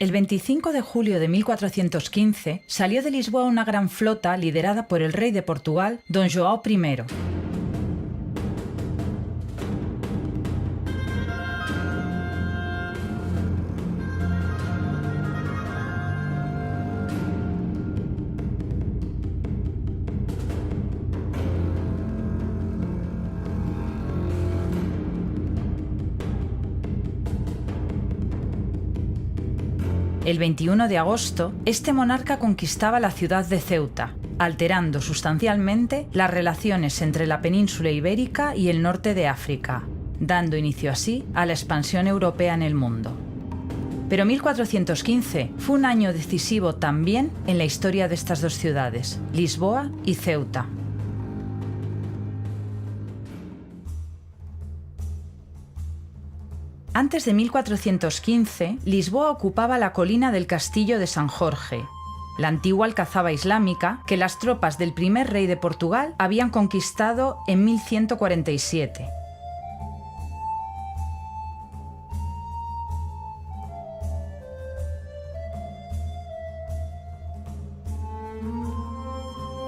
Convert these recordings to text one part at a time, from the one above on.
El 25 de julio de 1415 salió de Lisboa una gran flota liderada por el rey de Portugal, Don João I. El 21 de agosto, este monarca conquistaba la ciudad de Ceuta, alterando sustancialmente las relaciones entre la península ibérica y el norte de África, dando inicio así a la expansión europea en el mundo. Pero 1415 fue un año decisivo también en la historia de estas dos ciudades, Lisboa y Ceuta. Antes de 1415, Lisboa ocupaba la colina del Castillo de San Jorge, la antigua alcazaba islámica que las tropas del primer rey de Portugal habían conquistado en 1147.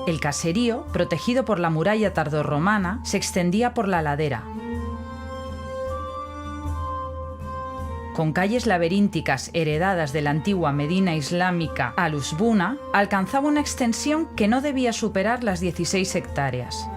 El caserío, protegido por la muralla tardorromana, se extendía por la ladera, con calles laberínticas heredadas de la antigua Medina islámica Al-Usbuna, alcanzaba una extensión que no debía superar las 16 hectáreas.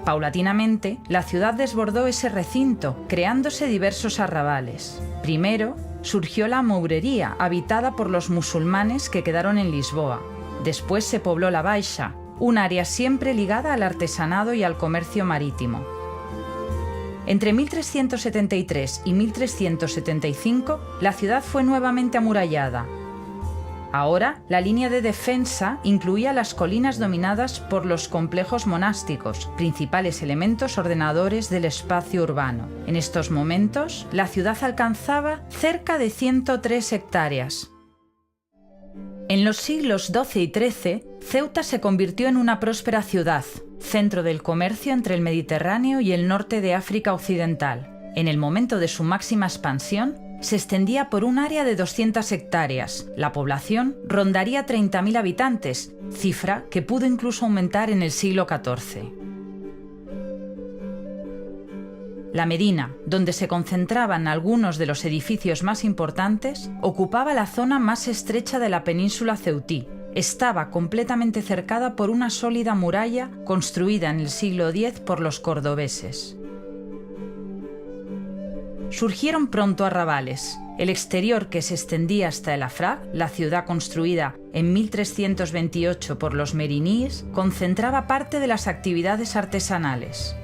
Paulatinamente, la ciudad desbordó ese recinto, creándose diversos arrabales. Primero, surgió la mourería, habitada por los musulmanes que quedaron en Lisboa. Después se pobló la Baixa, un área siempre ligada al artesanado y al comercio marítimo. Entre 1373 y 1375, la ciudad fue nuevamente amurallada. Ahora, la línea de defensa incluía las colinas dominadas por los complejos monásticos, principales elementos ordenadores del espacio urbano. En estos momentos, la ciudad alcanzaba cerca de 103 hectáreas. En los siglos XII y XIII, Ceuta se convirtió en una próspera ciudad, centro del comercio entre el Mediterráneo y el norte de África Occidental. En el momento de su máxima expansión, se extendía por un área de 200 hectáreas. La población rondaría 30.000 habitantes, cifra que pudo incluso aumentar en el siglo XIV. La Medina, donde se concentraban algunos de los edificios más importantes, ocupaba la zona más estrecha de la península ceutí. Estaba completamente cercada por una sólida muralla construida en el siglo X por los cordobeses. Surgieron pronto arrabales. El exterior, que se extendía hasta el Afrag, la ciudad construida en 1328 por los meriníes, concentraba parte de las actividades artesanales.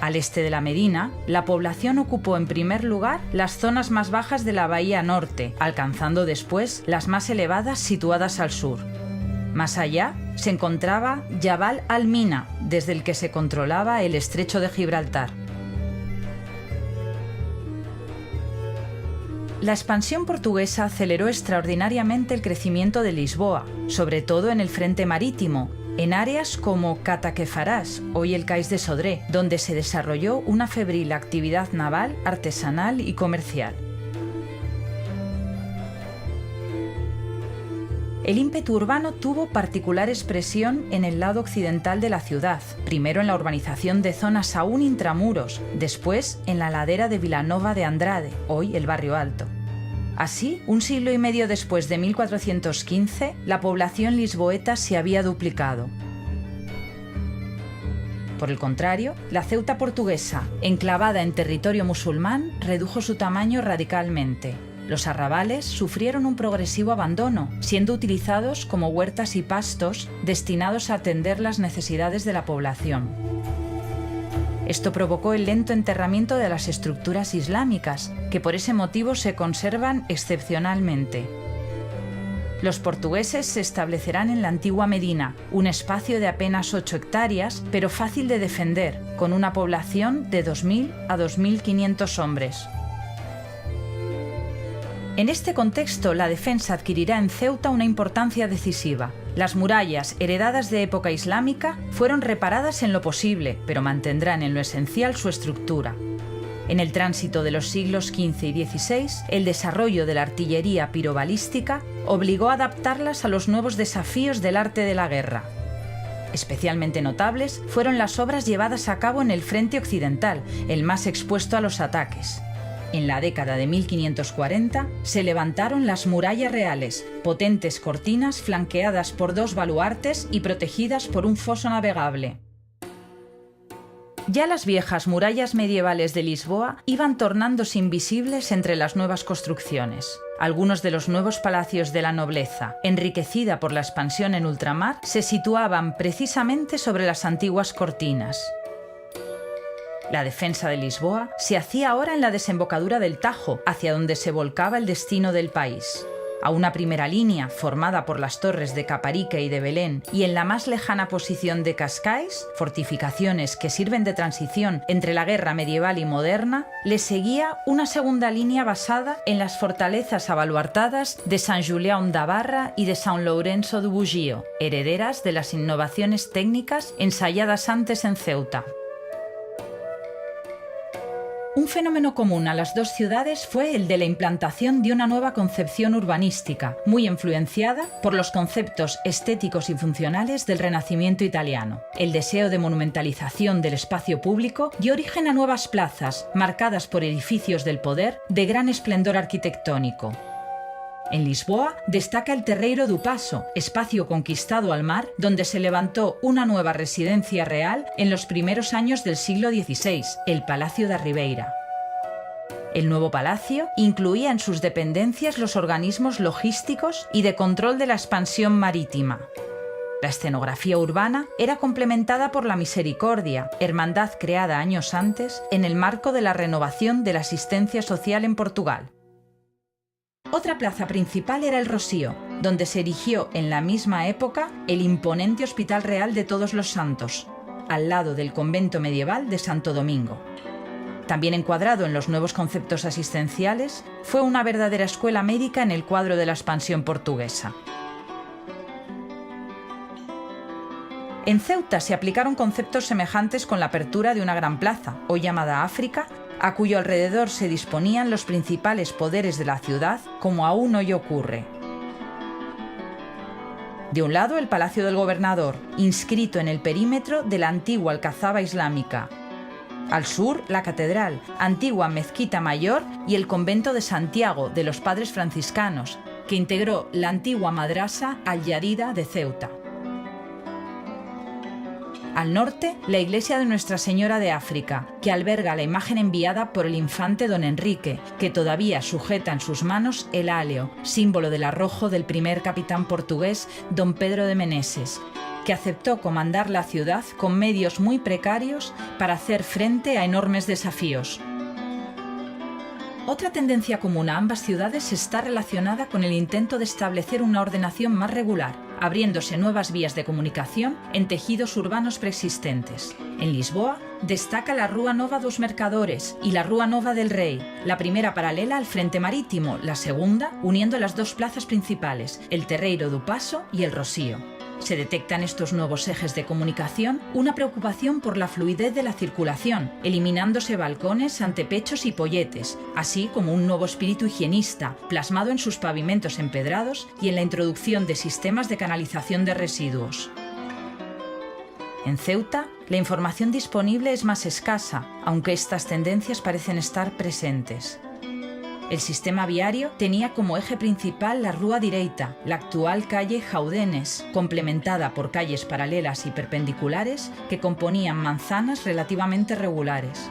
Al este de la Medina, la población ocupó en primer lugar las zonas más bajas de la bahía norte, alcanzando después las más elevadas situadas al sur. Más allá se encontraba Jabal al-Mina, desde el que se controlaba el estrecho de Gibraltar. La expansión portuguesa aceleró extraordinariamente el crecimiento de Lisboa, sobre todo en el frente marítimo, en áreas como Cataquefarás, hoy el Cais de Sodré, donde se desarrolló una febril actividad naval, artesanal y comercial. El ímpetu urbano tuvo particular expresión en el lado occidental de la ciudad, primero en la urbanización de zonas aún intramuros, después en la ladera de Vilanova de Andrade, hoy el Barrio Alto. Así, un siglo y medio después de 1415, la población lisboeta se había duplicado. Por el contrario, la Ceuta portuguesa, enclavada en territorio musulmán, redujo su tamaño radicalmente. Los arrabales sufrieron un progresivo abandono, siendo utilizados como huertas y pastos destinados a atender las necesidades de la población. Esto provocó el lento enterramiento de las estructuras islámicas, que por ese motivo se conservan excepcionalmente. Los portugueses se establecerán en la antigua Medina, un espacio de apenas 8 hectáreas, pero fácil de defender, con una población de 2.000 a 2.500 hombres. En este contexto, la defensa adquirirá en Ceuta una importancia decisiva. Las murallas, heredadas de época islámica, fueron reparadas en lo posible, pero mantendrán en lo esencial su estructura. En el tránsito de los siglos XV y XVI, el desarrollo de la artillería pirobalística obligó a adaptarlas a los nuevos desafíos del arte de la guerra. Especialmente notables fueron las obras llevadas a cabo en el frente occidental, el más expuesto a los ataques. En la década de 1540 se levantaron las murallas reales, potentes cortinas flanqueadas por 2 baluartes y protegidas por un foso navegable. Ya las viejas murallas medievales de Lisboa iban tornándose invisibles entre las nuevas construcciones. Algunos de los nuevos palacios de la nobleza, enriquecida por la expansión en ultramar, se situaban precisamente sobre las antiguas cortinas. La defensa de Lisboa se hacía ahora en la desembocadura del Tajo, hacia donde se volcaba el destino del país. A una primera línea, formada por las torres de Caparica y de Belén, y en la más lejana posición de Cascais, fortificaciones que sirven de transición entre la guerra medieval y moderna, le seguía una segunda línea basada en las fortalezas abaluartadas de Sant Julián da Barra y de Sant Lourenço do Bugio, herederas de las innovaciones técnicas ensayadas antes en Ceuta. Un fenómeno común a las dos ciudades fue el de la implantación de una nueva concepción urbanística, muy influenciada por los conceptos estéticos y funcionales del Renacimiento italiano. El deseo de monumentalización del espacio público dio origen a nuevas plazas, marcadas por edificios del poder de gran esplendor arquitectónico. En Lisboa destaca el Terreiro do Paço, espacio conquistado al mar, donde se levantó una nueva residencia real en los primeros años del siglo XVI, el Palacio da Ribeira. El nuevo palacio incluía en sus dependencias los organismos logísticos y de control de la expansión marítima. La escenografía urbana era complementada por la Misericordia, hermandad creada años antes en el marco de la renovación de la asistencia social en Portugal. Otra plaza principal era el Rocío, donde se erigió en la misma época el imponente Hospital Real de Todos los Santos, al lado del convento medieval de Santo Domingo. También encuadrado en los nuevos conceptos asistenciales, fue una verdadera escuela médica en el cuadro de la expansión portuguesa. En Ceuta se aplicaron conceptos semejantes con la apertura de una gran plaza, hoy llamada África, a cuyo alrededor se disponían los principales poderes de la ciudad, como aún hoy ocurre. De un lado, el Palacio del Gobernador, inscrito en el perímetro de la antigua Alcazaba islámica. Al sur, la Catedral, antigua Mezquita Mayor, y el Convento de Santiago de los Padres Franciscanos, que integró la antigua Madrasa Al-Yarida de Ceuta. Al norte, la iglesia de Nuestra Señora de África, que alberga la imagen enviada por el infante don Enrique, que todavía sujeta en sus manos el áleo, símbolo del arrojo del primer capitán portugués, don Pedro de Meneses, que aceptó comandar la ciudad con medios muy precarios para hacer frente a enormes desafíos. Otra tendencia común a ambas ciudades está relacionada con el intento de establecer una ordenación más regular, abriéndose nuevas vías de comunicación en tejidos urbanos preexistentes. En Lisboa destaca la Rúa Nova dos Mercadores y la Rúa Nova del Rei, la primera paralela al frente marítimo, la segunda uniendo las dos plazas principales, el Terreiro do Paço y el Rocío. Se detecta en estos nuevos ejes de comunicación una preocupación por la fluidez de la circulación, eliminándose balcones, antepechos y polletes, así como un nuevo espíritu higienista, plasmado en sus pavimentos empedrados y en la introducción de sistemas de canalización de residuos. En Ceuta, la información disponible es más escasa, aunque estas tendencias parecen estar presentes. El sistema viario tenía como eje principal la Rúa Direita, la actual calle Jaudenes, complementada por calles paralelas y perpendiculares que componían manzanas relativamente regulares.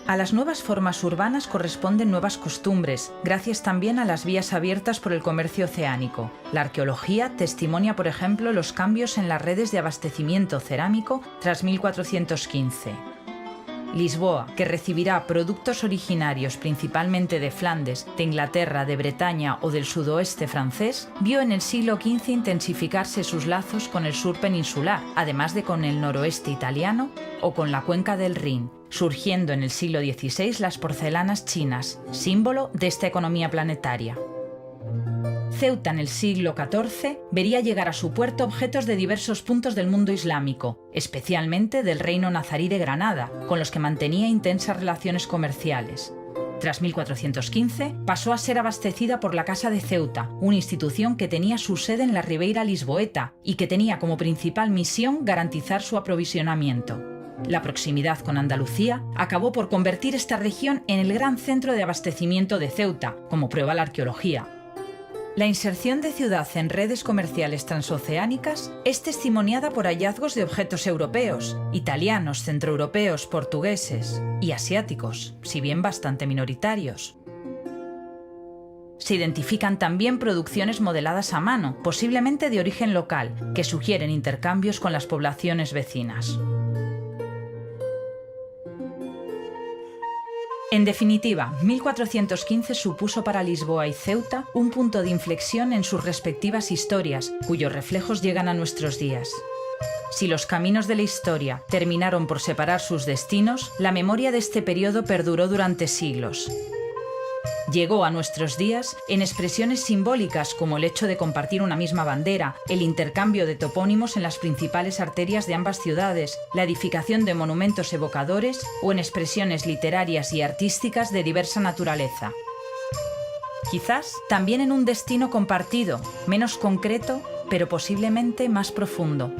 A las nuevas formas urbanas corresponden nuevas costumbres, gracias también a las vías abiertas por el comercio oceánico. La arqueología testimonia, por ejemplo, los cambios en las redes de abastecimiento cerámico tras 1415. Lisboa, que recibirá productos originarios principalmente de Flandes, de Inglaterra, de Bretaña o del sudoeste francés, vio en el siglo XV intensificarse sus lazos con el sur peninsular, además de con el noroeste italiano o con la cuenca del Rin, surgiendo en el siglo XVI las porcelanas chinas, símbolo de esta economía planetaria. Ceuta en el siglo XIV vería llegar a su puerto objetos de diversos puntos del mundo islámico, especialmente del reino nazarí de Granada, con los que mantenía intensas relaciones comerciales. Tras 1415, pasó a ser abastecida por la Casa de Ceuta, una institución que tenía su sede en la Ribeira Lisboeta y que tenía como principal misión garantizar su aprovisionamiento. La proximidad con Andalucía acabó por convertir esta región en el gran centro de abastecimiento de Ceuta, como prueba la arqueología. La inserción de ciudad en redes comerciales transoceánicas es testimoniada por hallazgos de objetos europeos, italianos, centroeuropeos, portugueses y asiáticos, si bien bastante minoritarios. Se identifican también producciones modeladas a mano, posiblemente de origen local, que sugieren intercambios con las poblaciones vecinas. En definitiva, 1415 supuso para Lisboa y Ceuta un punto de inflexión en sus respectivas historias, cuyos reflejos llegan a nuestros días. Si los caminos de la historia terminaron por separar sus destinos, la memoria de este periodo perduró durante siglos. Llegó a nuestros días en expresiones simbólicas como el hecho de compartir una misma bandera, el intercambio de topónimos en las principales arterias de ambas ciudades, la edificación de monumentos evocadores o en expresiones literarias y artísticas de diversa naturaleza. Quizás también en un destino compartido, menos concreto, pero posiblemente más profundo.